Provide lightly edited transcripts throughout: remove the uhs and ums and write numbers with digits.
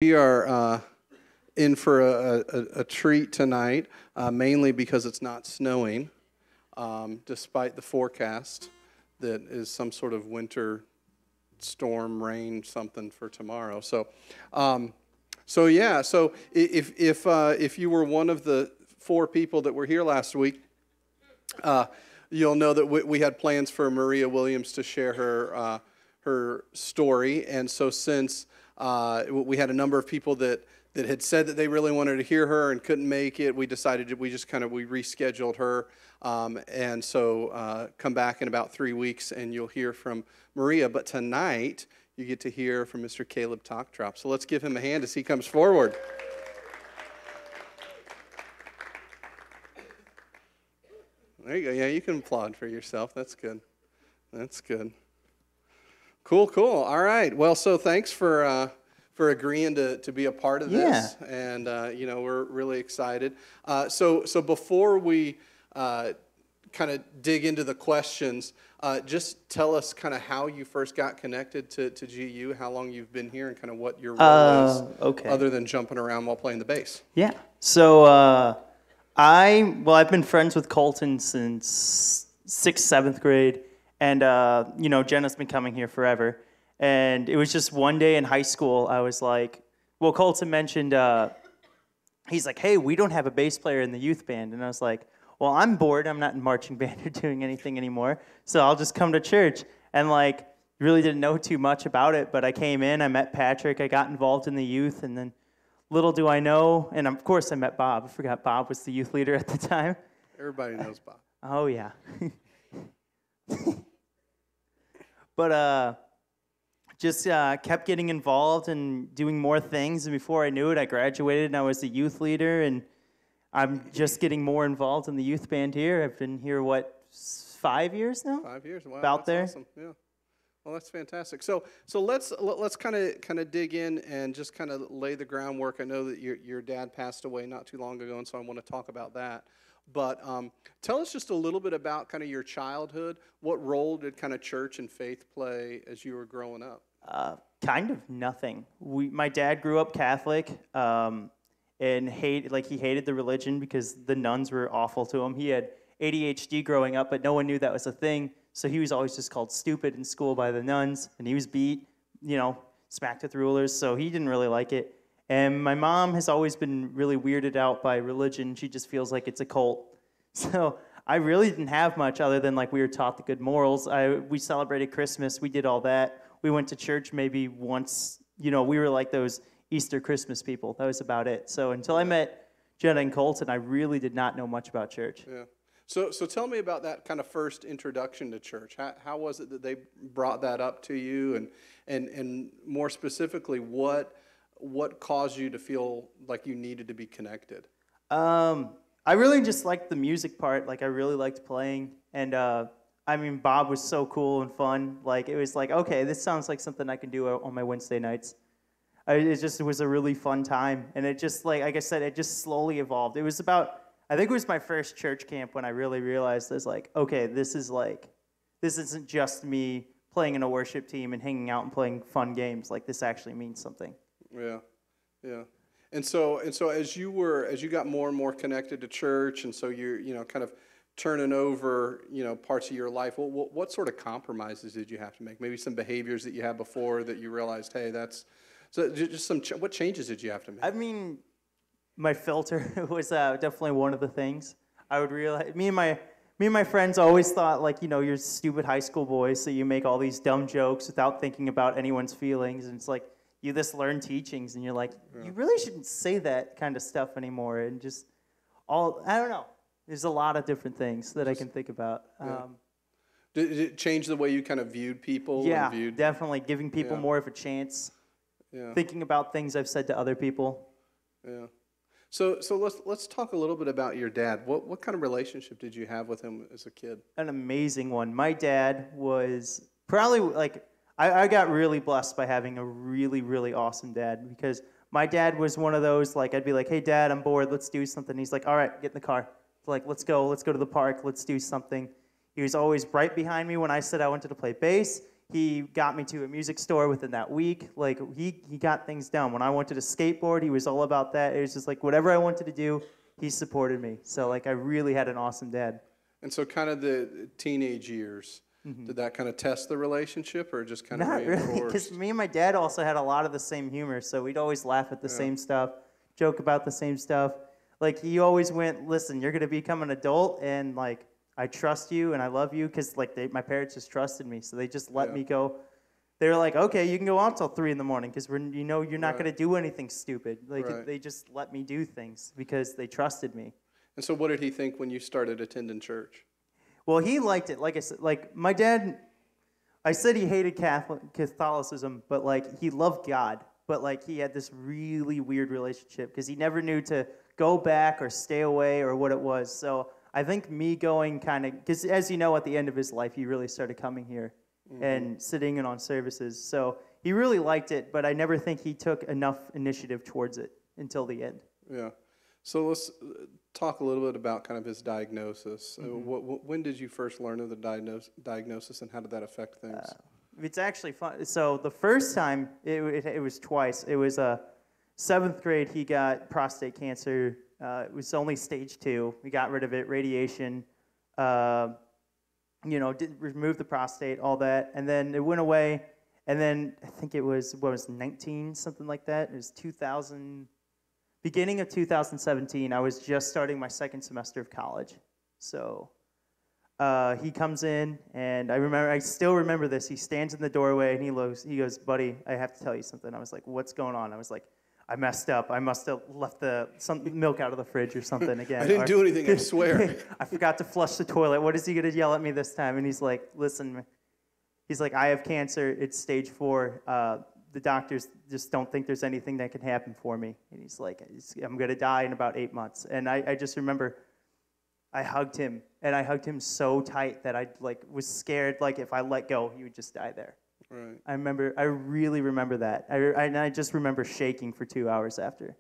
We are in for a treat tonight, mainly because it's not snowing, despite the forecast that is some sort of winter storm, rain, something for tomorrow. So if you were one of the 4 people that were here last week, you'll know that we had plans for Maria Williams to share her story, and so since we had a number of people that had said that they really wanted to hear her and couldn't make it, we decided we rescheduled her, and so come back in about 3 weeks and you'll hear from Maria. But tonight you get to hear from Mr. Caleb Talktrop. So let's give him a hand as he comes forward. There you go. Yeah, you can applaud for yourself. That's good. That's good. Cool. All right. Well, so thanks for agreeing to be a part of this. Yeah. And, we're really excited. So before we kind of dig into the questions, just tell us kind of how you first got connected to GU, how long you've been here, and kind of what your role is, other than jumping around while playing the bass. Yeah. So I've been friends with Colton since 6th, 7th grade. And, Jenna's been coming here forever. And it was just one day in high school, I was like, well, Colton mentioned, he's like, hey, we don't have a bass player in the youth band. And I was like, well, I'm bored. I'm not in marching band or doing anything anymore. So I'll just come to church. And, really didn't know too much about it. But I came in, I met Patrick, I got involved in the youth. And then little do I know, and of course I met Bob. I forgot Bob was the youth leader at the time. Everybody knows Bob. Oh, yeah. But just kept getting involved and doing more things, and before I knew it, I graduated and I was a youth leader, and I'm just getting more involved in the youth band here. I've been here, 5 years now? 5 years, wow. About there. Awesome. Yeah. Well, that's fantastic. So let's kind of dig in and just kind of lay the groundwork. I know that your dad passed away not too long ago, and so I want to talk about that. But tell us just a little bit about kind of your childhood. What role did kind of church and faith play as you were growing up? Kind of nothing. My dad grew up Catholic, and he hated the religion because the nuns were awful to him. He had ADHD growing up, but no one knew that was a thing. So he was always just called stupid in school by the nuns, and he was beat, smacked with rulers. So he didn't really like it. And my mom has always been really weirded out by religion. She just feels like it's a cult. So I really didn't have much other than we were taught the good morals. We celebrated Christmas. We did all that. We went to church maybe once. We were like those Easter Christmas people. That was about it. So until I met Jenna and Colton, I really did not know much about church. Yeah. So tell me about that kind of first introduction to church. How was it that they brought that up to you, and more specifically, what caused you to feel like you needed to be connected? I really just liked the music part. I really liked playing, and Bob was so cool and fun. It was okay, this sounds like something I can do on my Wednesday nights. It was a really fun time, and it just like I said, it just slowly evolved. It was about. I think it was my first church camp when I really realized okay, this isn't just me playing in a worship team and hanging out and playing fun games. This actually means something. Yeah. And so as you got more and more connected to church, and so you're kind of turning over parts of your life. What sort of compromises did you have to make? Maybe some behaviors that you had before that you realized, hey, that's so just what changes did you have to make? My filter was definitely one of the things. I would realize, me and my friends always thought, you're stupid high school boys, so you make all these dumb jokes without thinking about anyone's feelings, and it's you just learn teachings, and you're you really shouldn't say that kind of stuff anymore, and just I don't know. There's a lot of different things that I can think about. Yeah. Did it change the way you kind of viewed people? Yeah, definitely. Giving people more of a chance. Yeah. Thinking about things I've said to other people. Yeah. So let's talk a little bit about your dad. What kind of relationship did you have with him as a kid? An amazing one. My dad was probably I got really blessed by having a really, really awesome dad, because my dad was one of those, I'd be like, hey, Dad, I'm bored, let's do something. He's like, all right, get in the car. Let's go to the park, let's do something. He was always right behind me when I said I wanted to play bass. He got me to a music store within that week. Like, he got things done. When I wanted to skateboard, he was all about that. It was just like, whatever I wanted to do, he supported me. So, like, I really had an awesome dad. And so kind of the teenage years, did that kind of test the relationship or just kind of Not reinforce? really, because me and my dad also had a lot of the same humor, so we'd always laugh at the same stuff, joke about the same stuff. Like, he always went, listen, you're going to become an adult, and, like, I trust you and I love you, because, like, my parents just trusted me, so they just let me go. They were like, okay, you can go out till 3 in the morning, because you know you're not going to do anything stupid. Like, they just let me do things because they trusted me. And so what did he think when you started attending church? Well, he liked it. Like I said, like, my dad, I said he hated Catholicism, but, like, he loved God. But, like, he had this really weird relationship because he never knew to go back or stay away or what it was. So I think me going kind of, because as you know, at the end of his life, he really started coming here and sitting in on services. So he really liked it, but I never think he took enough initiative towards it until the end. Yeah. So let's talk a little bit about kind of his diagnosis. When did you first learn of the diagnosis, and how did that affect things? It's actually fun. So the first time, it was twice. It was 7th grade, he got prostate cancer. It was only stage 2. We got rid of it, radiation, didn't remove the prostate, all that. And then it went away. And then I think it was, 19, something like that. It was 2000, beginning of 2017. I was just starting my 2nd semester of college. So he comes in, and I still remember this. He stands in the doorway, and he goes, buddy, I have to tell you something. I was like, what's going on? I was like, I messed up. I must have left some milk out of the fridge or something again. I didn't do anything, I swear. I forgot to flush the toilet. What is he going to yell at me this time? And he's like, listen, he's like, I have cancer. It's stage 4. The doctors just don't think there's anything that can happen for me. And he's like, I'm going to die in about 8 months. And I just remember I hugged him, and I hugged him so tight that I was scared, like if I let go, he would just die there. Right. I really remember that. I just remember shaking for 2 hours after.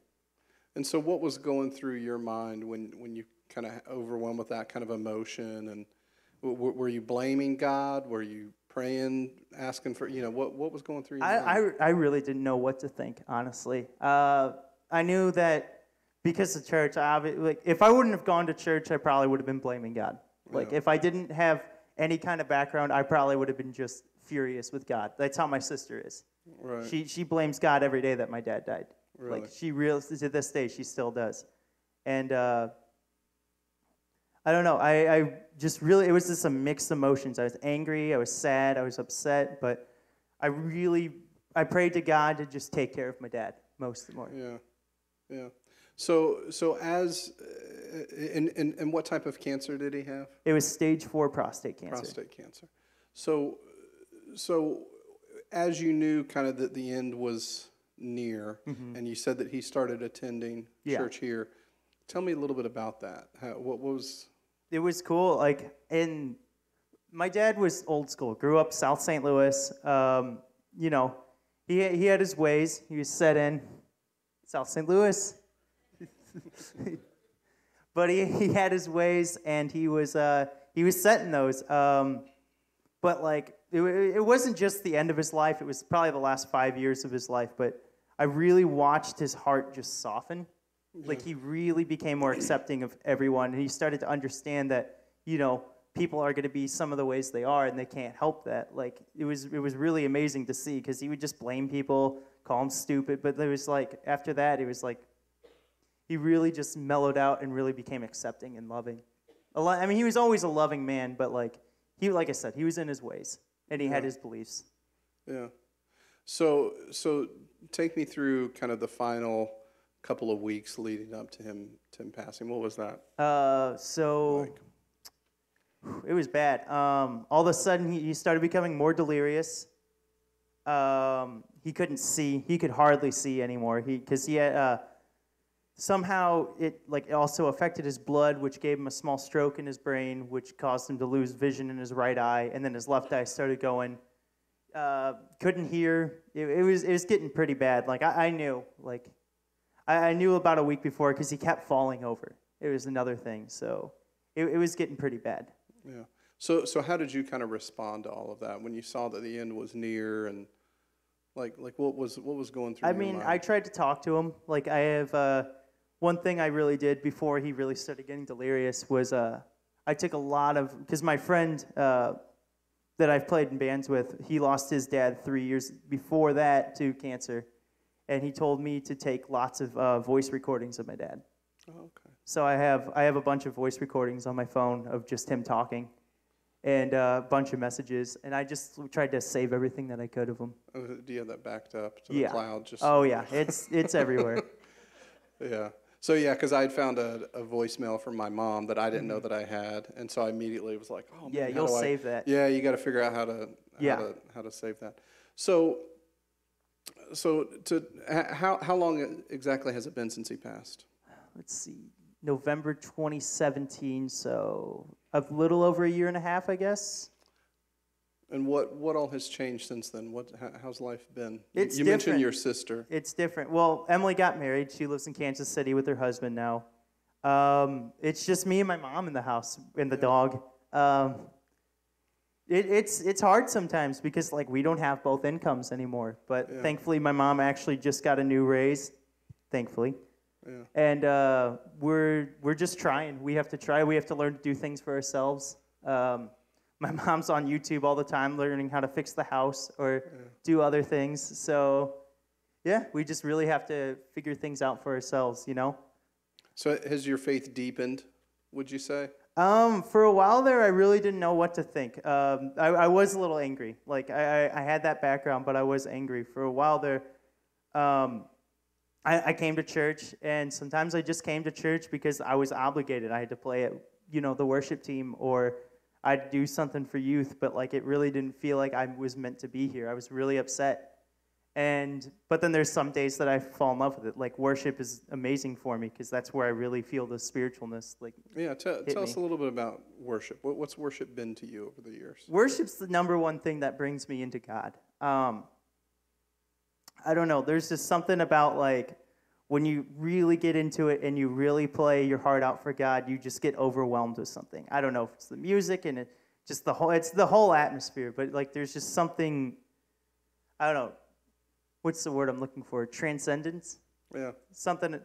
And so what was going through your mind when you kind of overwhelmed with that kind of emotion? And were you blaming God? Were you praying, asking for, what was going through your mind? I really didn't know what to think, honestly. I knew that because of church, if I wouldn't have gone to church, I probably would have been blaming God. If I didn't have any kind of background, I probably would have been just furious with God. That's how my sister is. Right. She blames God every day that my dad died. Really? Like, to this day, she still does. And I don't know. I just really, it was just a mixed emotions. I was angry, I was sad, I was upset, but I prayed to God to just take care of my dad most of the morning. Yeah. So as, and what type of cancer did he have? It was stage 4 prostate cancer. Prostate cancer. So as you knew kind of that the end was near, and you said that he started attending church here, tell me a little bit about that. What was... It was cool. And my dad was old school, grew up South St. Louis. He had his ways. He was set in South St. Louis. But he had his ways, and he was set in those. But it wasn't just the end of his life. It was probably the last 5 years of his life. But I really watched his heart just soften. He really became more accepting of everyone, and he started to understand that people are going to be some of the ways they are, and they can't help that. It was really amazing to see, because he would just blame people, call them stupid. But there was after that, it was he really just mellowed out and really became accepting and loving. He was always a loving man, but like I said, he was in his ways, and he had his beliefs. Yeah. So take me through kind of the final couple of weeks leading up to him passing. What was that? It was bad. All of a sudden, he started becoming more delirious. He couldn't see. He could hardly see anymore. Because he had somehow it also affected his blood, which gave him a small stroke in his brain, which caused him to lose vision in his right eye, and then his left eye started going. Couldn't hear. It was getting pretty bad. I knew. I knew about a week before, because he kept falling over. It was another thing. So it was getting pretty bad. Yeah. So how did you kind of respond to all of that when you saw that the end was near, and like what was going through I your mean, mind? I tried to talk to him. Like I have one thing I really did before he really started getting delirious was I took a lot of, because my friend that I've played in bands with, he lost his dad 3 years before that to cancer, and he told me to take lots of voice recordings of my dad. Oh, okay. So I have a bunch of voice recordings on my phone of just him talking, and a bunch of messages, and I just tried to save everything that I could of him. Oh, do you have that backed up to the cloud? Just Oh yeah, it's everywhere. Yeah. So yeah, because I had found a voicemail from my mom that I didn't know that I had, and so I immediately was like, "Oh, Yeah, man, you'll save that. Yeah, you got to figure out how to save that. So how long exactly has it been since he passed? Let's see, November 2017, so a little over a year and a half, I guess. And what all has changed since then? How's life been? It's you mentioned different. your sister. It's different. Well, Emily got married. She lives in Kansas City with her husband now. It's just me and my mom in the house and the dog. It's hard sometimes because like we don't have both incomes anymore. But thankfully, my mom actually just got a new raise. Thankfully. Yeah. And we're just trying. We have to try. We have to learn to do things for ourselves. My mom's on YouTube all the time learning how to fix the house or do other things. So, yeah, we just really have to figure things out for ourselves, you know? So has your faith deepened, would you say? For a while there, I really didn't know what to think. I was a little angry. Like, I had that background, but I was angry. For a while there, I came to church, and sometimes I just came to church because I was obligated. I had to play at, the worship team, or I'd do something for youth, but like it really didn't feel like I was meant to be here. I was really upset. But then there's some days that I fall in love with it. Like worship is amazing for me because that's where I really feel the spiritualness. Like tell us a little bit about worship. What's worship been to you over the years? Worship's the number one thing that brings me into God. I don't know. There's just something about like when you really get into it and you really play your heart out for God, you just get overwhelmed with something. I don't know if it's the music and it's the whole atmosphere, but like there's just something, I don't know, what's the word I'm looking for? Transcendence? Yeah.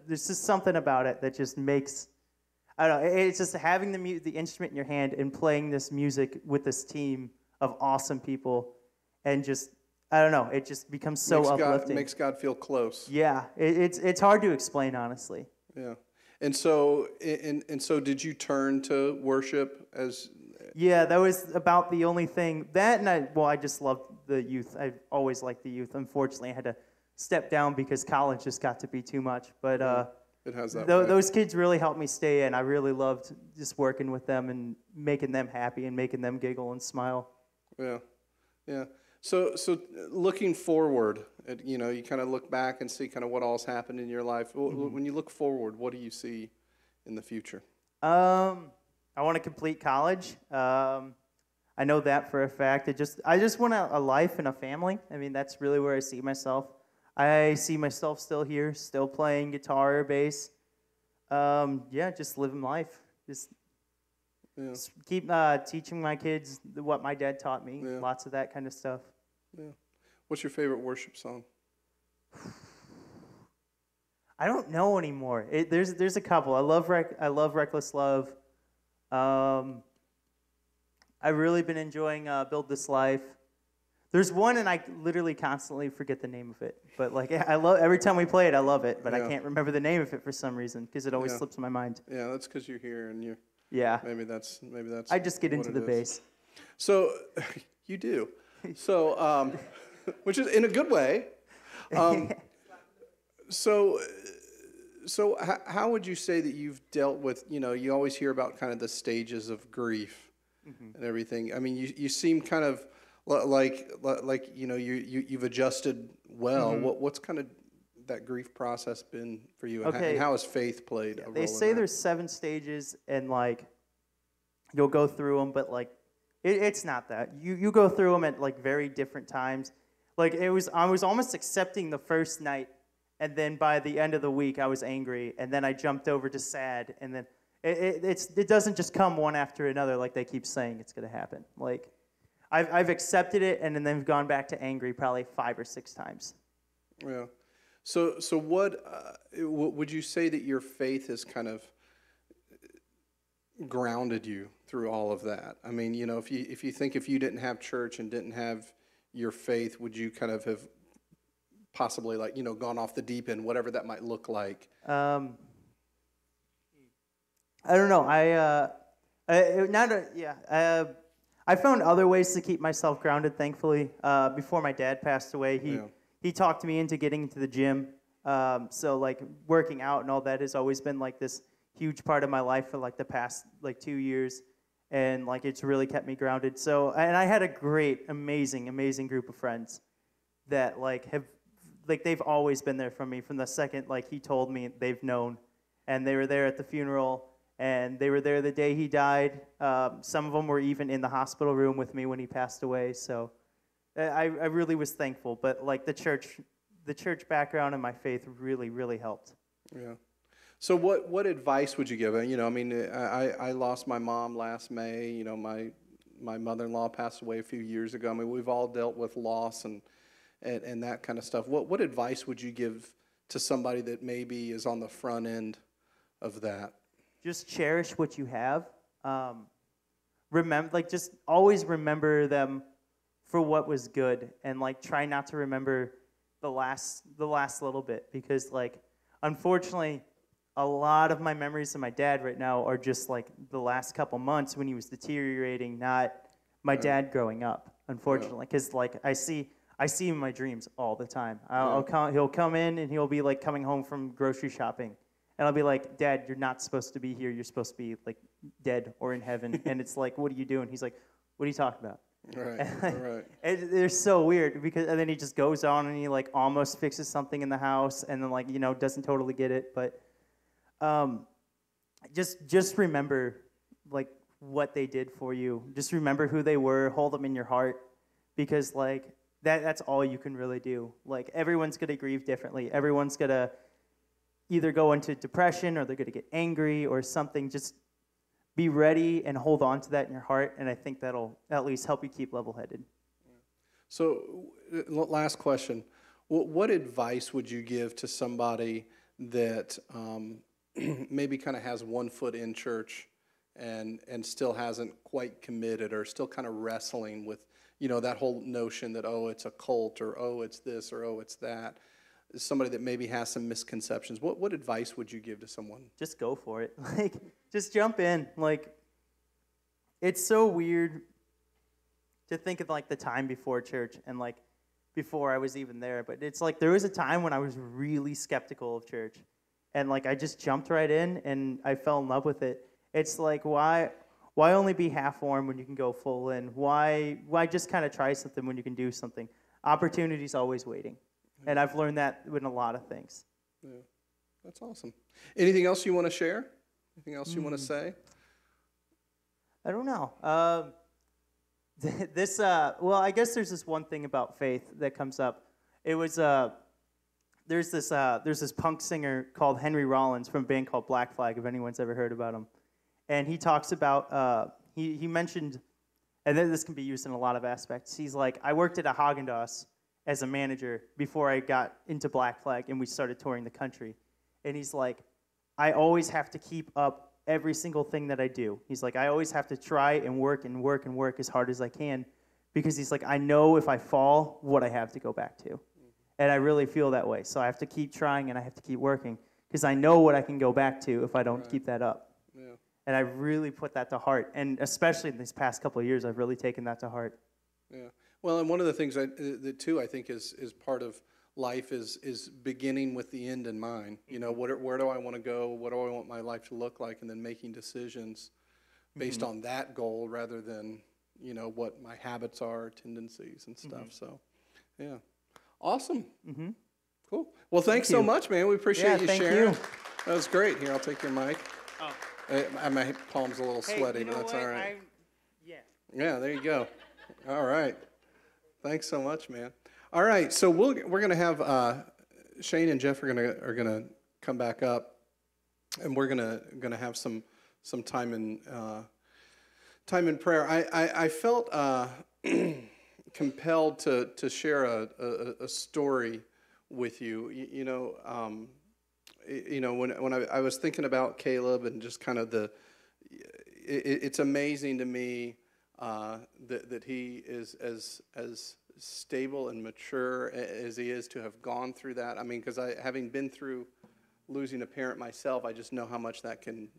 There's just something about it that just makes, I don't know, it's just having the instrument in your hand and playing this music with this team of awesome people and just, I don't know. It just becomes so uplifting. Makes God feel close. Yeah, it's hard to explain, honestly. Yeah, and so did you turn to worship as? Yeah, that was about the only thing. That and I just loved the youth. I've always liked the youth. Unfortunately, I had to step down because college just got to be too much. But it has that. Those kids really helped me stay in. I really loved just working with them and making them happy and making them giggle and smile. Yeah, yeah. So looking forward, you kind of look back and see kind of what all's happened in your life. When you look forward, what do you see in the future? I want to complete college. I know that for a fact. I just want a life and a family. I mean, that's really where I see myself. I see myself still here, still playing guitar or bass. Just living life. Just keep teaching my kids what my dad taught me. Yeah. Lots of that kind of stuff. Yeah. What's your favorite worship song? I don't know anymore. There's a couple. I love Reckless Love. I've really been enjoying Build This Life. There's one, and I literally constantly forget the name of it. But like, I love every time we play it, I love it. But I can't remember the name of it for some reason because it always slips my mind. Yeah, that's because you're here and you're. Yeah. Maybe that's. I just get into the bass. So, you do. So, which is in a good way. So how would you say that you've dealt with? You always hear about kind of the stages of grief and everything. I mean, you seem kind of like you've adjusted well. Mm-hmm. What's kind of that grief process been for you, and how has faith played a role in that? They say there's 7 stages, and like you'll go through them, but like it's not that. You go through them at like very different times. Like I was almost accepting the first night, and then by the end of the week I was angry, and then I jumped over to sad, and then it doesn't just come one after another like they keep saying it's going to happen. Like, I've accepted it and then gone back to angry probably 5 or 6 times. Yeah. So what would you say that your faith has kind of grounded you through all of that? I mean, you know, if you think if you didn't have church and didn't have your faith, would you kind of have possibly, like, you know, gone off the deep end, whatever that might look like? I don't know. I found other ways to keep myself grounded, thankfully. Before my dad passed away, he talked me into getting into the gym. So, like, working out and all that has always been, like, this huge part of my life for, like, the past, like, 2 years. And, like, it's really kept me grounded. So, and I had a great, amazing group of friends that, like, they've always been there for me from the second, like, he told me they've known. And they were there at the funeral. And they were there the day he died. Some of them were even in the hospital room with me when he passed away. So I really was thankful. But like the church background and my faith really helped. Yeah. So what advice would you give? You know, I mean, I lost my mom last May. You know, my mother-in-law passed away a few years ago. I mean, we've all dealt with loss and that kind of stuff. What advice would you give to somebody that maybe is on the front end of that? Just cherish what you have. Just always remember them for what was good, and like try not to remember the last little bit, because like unfortunately a lot of my memories of my dad right now are just like the last couple months when he was deteriorating, not my dad growing up, unfortunately, because like I see him in my dreams all the time. He'll come in and he'll be like coming home from grocery shopping. And I'll be like, Dad, you're not supposed to be here. You're supposed to be, like, dead or in heaven. And it's like, what are you doing? He's like, what are you talking about? Right. They're so weird, and then he just goes on and he, like, almost fixes something in the house and then, like, you know, doesn't totally get it. But just remember, like, what they did for you. Just remember who they were. Hold them in your heart, because, like, that's all you can really do. Like, everyone's going to grieve differently. Everyone's going to either go into depression or they're going to get angry or something. Just be ready and hold on to that in your heart, and I think that'll at least help you keep level-headed. So, last question. What advice would you give to somebody that maybe kind of has one foot in church and still hasn't quite committed, or still kind of wrestling with, you know, that whole notion that, oh, it's a cult, or oh, it's this, or oh, it's that? Somebody that maybe has some misconceptions, what advice would you give to someone? Just go for it. Like, just jump in. Like, it's so weird to think of, like, the time before church and, like, before I was even there. But it's like there was a time when I was really skeptical of church. And, like, I just jumped right in, and I fell in love with it. It's like, why only be half-warm when you can go full in? Why just kind of try something when you can do something? Opportunity's always waiting. And I've learned that in a lot of things. Yeah, that's awesome. Anything else you want to share? Anything else you want to say? I don't know. Well, I guess there's this one thing about faith that comes up. It was there's this punk singer called Henry Rollins from a band called Black Flag, if anyone's ever heard about him. And he talks about he mentioned, and then this can be used in a lot of aspects. He's like, I worked at a Haagen-Dazs as a manager before I got into Black Flag and we started touring the country. And he's like, I always have to keep up every single thing that I do. He's like, I always have to try and work as hard as I can, because he's like, I know if I fall, what I have to go back to. And I really feel that way. So I have to keep trying and I have to keep working, because I know what I can go back to if I don't keep that up. Yeah. And I really put that to heart. And especially in these past couple of years, I've really taken that to heart. Yeah. Well, and one of the things that too I think is part of life is beginning with the end in mind. You know, where do I want to go? What do I want my life to look like? And then making decisions based on that goal, rather than, you know, what my habits are, tendencies and stuff. So, yeah, awesome. Cool. Well, thanks so much, man. We appreciate you sharing. You. That was great. Here, I'll take your mic. Oh. My palm's a little sweaty, but that's all right. Yeah, there you go. All right. Thanks so much, man. All right, so we're gonna have Shane and Jeff are gonna come back up, and we're gonna have some some time in prayer. I felt compelled to share a story with you. When I was thinking about Caleb and just kind of it's amazing to me that he is as stable and mature as he is to have gone through that. I mean, because having been through losing a parent myself, I just know how much that can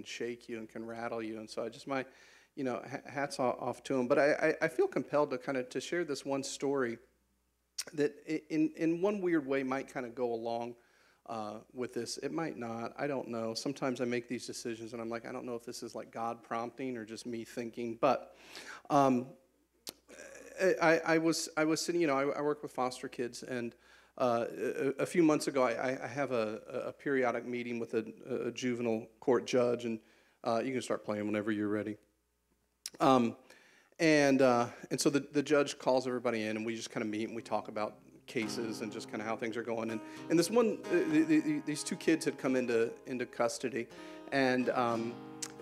shake you and can rattle you. And so I just hats off to him. But I feel compelled to kind of to share this one story that in one weird way might kind of go along with this. It might not. I don't know. Sometimes I make these decisions and I'm like, I don't know if this is like God prompting or just me thinking. But I was sitting, I work with foster kids, and a few months ago I have a periodic meeting with a juvenile court judge, and you can start playing whenever you're ready. And so the judge calls everybody in, and we just kind of meet and we talk about cases and just kind of how things are going. And this one, these two kids had come into custody, and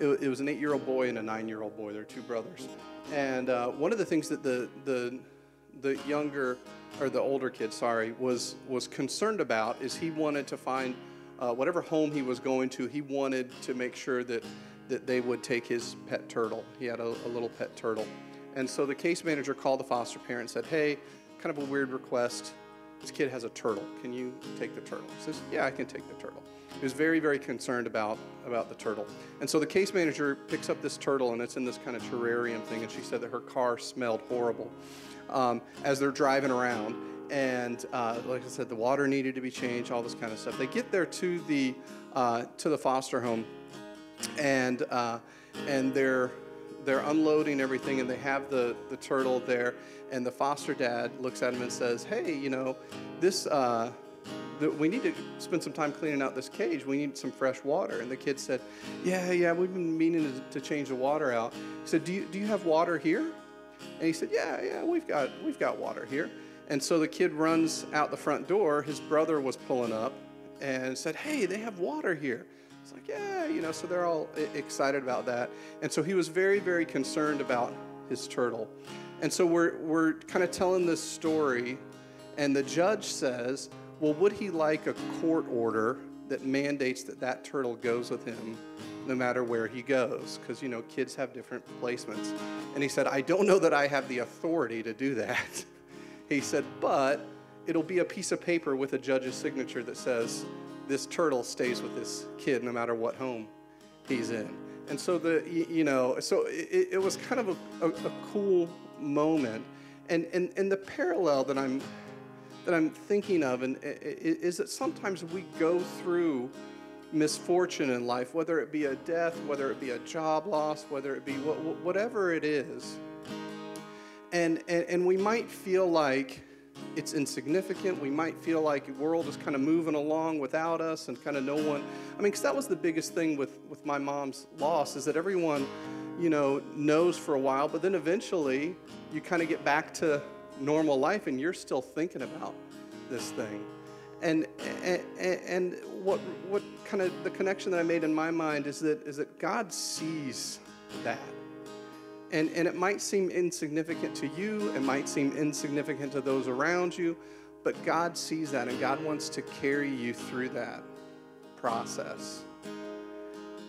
it was an 8-year-old boy and a 9-year-old boy. They're two brothers. And one of the things that the younger, or the older kid, was concerned about is he wanted to find whatever home he was going to. He wanted to make sure that they would take his pet turtle. He had a little pet turtle. And so the case manager called the foster parent and said, hey, kind of a weird request. This kid has a turtle. Can you take the turtle? He says, yeah, I can take the turtle. He was very, very concerned about the turtle. And so the case manager picks up this turtle, and it's in this kind of terrarium thing, and she said that her car smelled horrible as they're driving around. And like I said, the water needed to be changed, all this kind of stuff. They get there to the foster home, and they're unloading everything, and they have the turtle there, and the foster dad looks at him and says, hey, this we need to spend some time cleaning out this cage. We need some fresh water. And the kid said, yeah, we've been meaning to change the water out. He said, do you have water here? And he said, yeah, we've got water here. And so the kid runs out the front door. His brother was pulling up and said, hey, they have water here. It's like, yeah, so they're all excited about that. And so he was very, very concerned about his turtle. And so we're kind of telling this story, and the judge says, well, would he like a court order that mandates that turtle goes with him no matter where he goes? Because, kids have different placements. And he said, I don't know that I have the authority to do that. He said, but it'll be a piece of paper with a judge's signature that says this turtle stays with this kid no matter what home he's in. And so it was kind of a cool moment. And the parallel that I'm thinking of is that sometimes we go through misfortune in life, whether it be a death, whether it be a job loss, whether it be whatever it is. And we might feel like it's insignificant. We might feel like the world is kind of moving along without us, and kind of no one. I mean, because that was the biggest thing with my mom's loss, is that everyone, knows for a while, but then eventually you kind of get back to normal life, and you're still thinking about this thing. And what kind of the connection that I made in my mind is that God sees that. And it might seem insignificant to you, it might seem insignificant to those around you, but God sees that, and God wants to carry you through that process.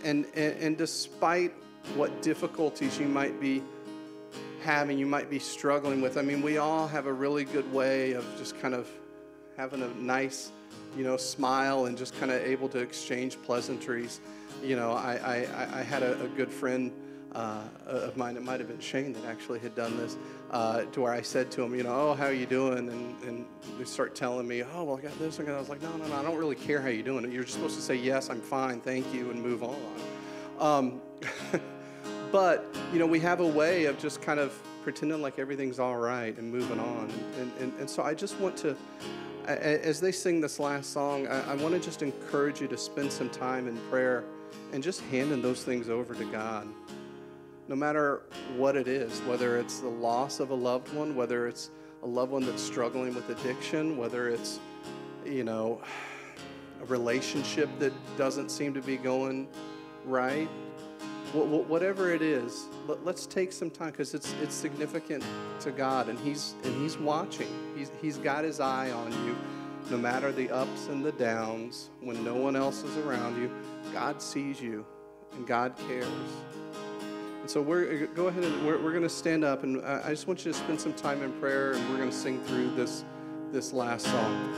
And despite what difficulties you might be having, you might be struggling with, I mean, we all have a really good way of just kind of having a nice, smile and just kind of able to exchange pleasantries. I had a good friend of mine, it might have been Shane that actually had done this, to where I said to him, oh, how are you doing? And they start telling me, oh, well, I got this. And I was like, no, I don't really care how you're doing. You're just supposed to say, yes, I'm fine, thank you, and move on. But, we have a way of just kind of pretending like everything's all right and moving on. And so I just want to, as they sing this last song, I want to just encourage you to spend some time in prayer and just handing those things over to God. No matter what it is, whether it's the loss of a loved one, whether it's a loved one that's struggling with addiction, whether it's, a relationship that doesn't seem to be going right? Whatever it is, let's take some time, because it's significant to God, and He's watching. He's got His eye on you, no matter the ups and the downs. When no one else is around you, God sees you, and God cares. And so we're going to stand up, and I just want you to spend some time in prayer, and we're going to sing through this last song.